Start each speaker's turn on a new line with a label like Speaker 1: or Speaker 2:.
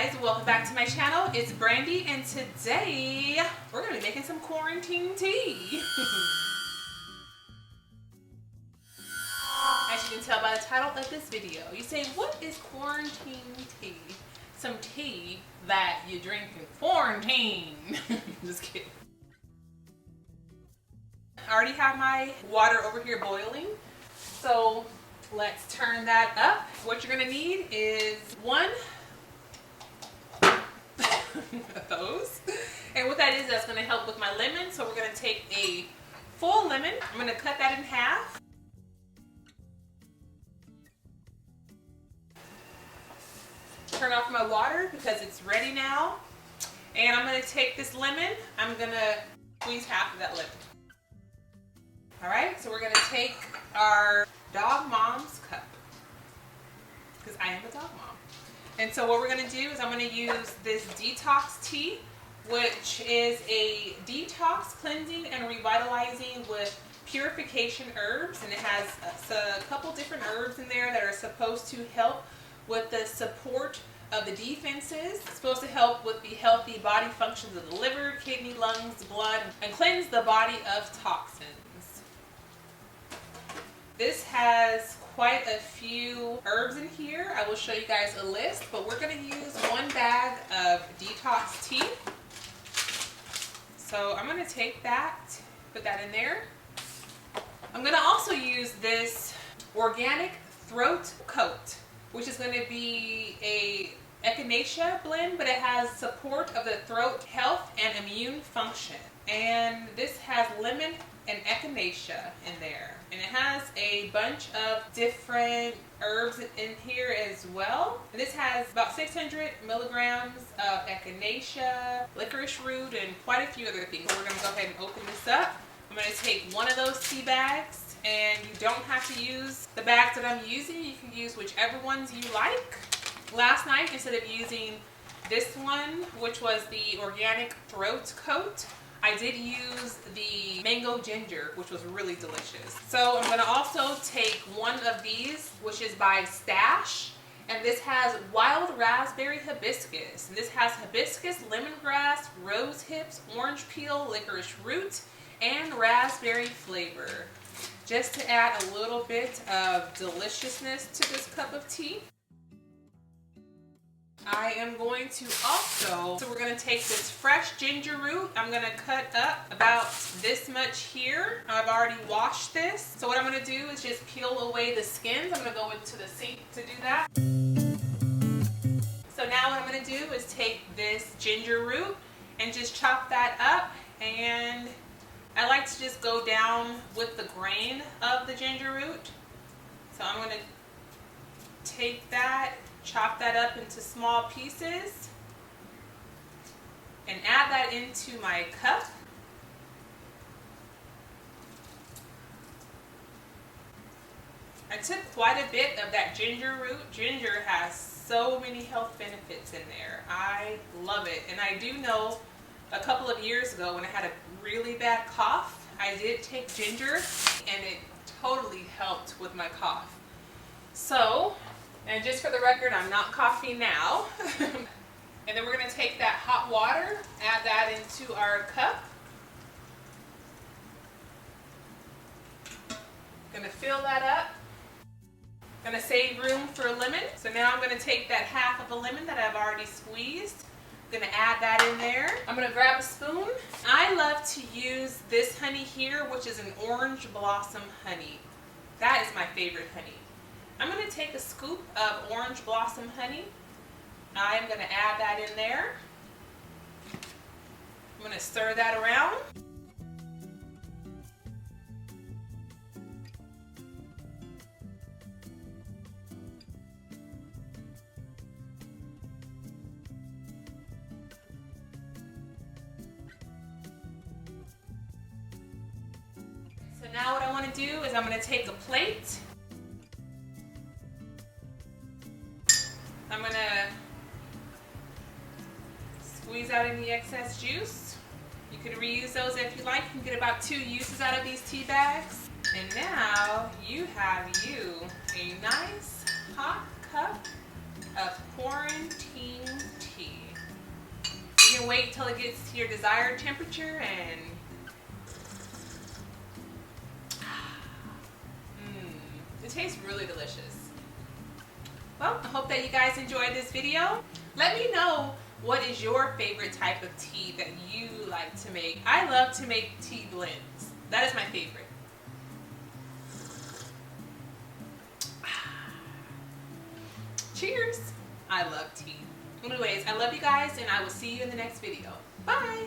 Speaker 1: guys, welcome back to my channel. It's Brandy and today we're going to be making some quarantine tea. As you can tell by the title of this video, you say, what is quarantine tea? Some tea that you drink in quarantine. Just kidding. I already have my water over here boiling, so let's turn that up. What you're going to need is one of those, and what that is, that's going to help with my lemon. So we're going to take a full lemon, I'm going to cut that in half. Turn off my water because it's ready now, and I'm going to take this lemon, I'm going to squeeze half of that lemon. Alright, so we're going to take our dog mom's cup, because I am a dog mom. And so what we're going to do is I'm going to use this detox tea, which is a detox, cleansing, and revitalizing with purification herbs. And it has a couple different herbs in there that are supposed to help with the support of the defenses. It's supposed to help with the healthy body functions of the liver, kidney, lungs, blood, and cleanse the body of toxins. This has quite a few herbs in here. I will show you guys a list, but we're going to use one bag of detox tea. So I'm going to take that, put that in there. I'm going to also use this organic throat coat, which is going to be a echinacea blend, but it has support of the throat health and immune function. And this has lemon and echinacea in there. And it has a bunch of different herbs in here as well. And this has about 600 milligrams of echinacea, licorice root, and quite a few other things. So we're going to go ahead and open this up. I'm going to take one of those tea bags, and you don't have to use the bags that I'm using. You can use whichever ones you like. Last night, instead of using this one, which was the organic throat coat, I did use the mango ginger, which was really delicious. So I'm going to also take one of these, which is by Stash, and this has wild raspberry hibiscus. And this has hibiscus, lemongrass, rose hips, orange peel, licorice root, and raspberry flavor, just to add a little bit of deliciousness to this cup of tea. I am going to also, so we're going to take this fresh ginger root. I'm going to cut up about this much here. I've already washed this. So what I'm going to do is just peel away the skins. I'm going to go into the sink to do that. So now what I'm going to do is take this ginger root and just chop that up. And I like to just go down with the grain of the ginger root. So I'm going to take that, chop that up into small pieces, and add that into my cup. I took quite a bit of that ginger root. Ginger has so many health benefits in there. I love it. And I do know a couple of years ago when I had a really bad cough, I did take ginger, and it totally helped with my cough. So, and just for the record, I'm not coughing now. And then we're going to take that hot water, add that into our cup. Going to fill that up. Going to save room for a lemon. So now I'm going to take that half of a lemon that I've already squeezed. I'm going to add that in there. I'm going to grab a spoon. I love to use this honey here, which is an orange blossom honey. That is my favorite honey. I'm going to take a scoop of orange blossom honey. I'm going to add that in there. I'm going to stir that around. So now what I want to do is I'm going to take a plate. I'm going to squeeze out any excess juice. You can reuse those if you like. You can get about 2 uses out of these tea bags. And now you have a nice hot cup of quarantine tea. tea. You can wait till it gets to your desired temperature and it tastes really delicious. Well, I hope that you guys enjoyed this video. Let me know what is your favorite type of tea that you like to make. I love to make tea blends. That is my favorite. Cheers. I love tea. Anyways, I love you guys and I will see you in the next video. Bye.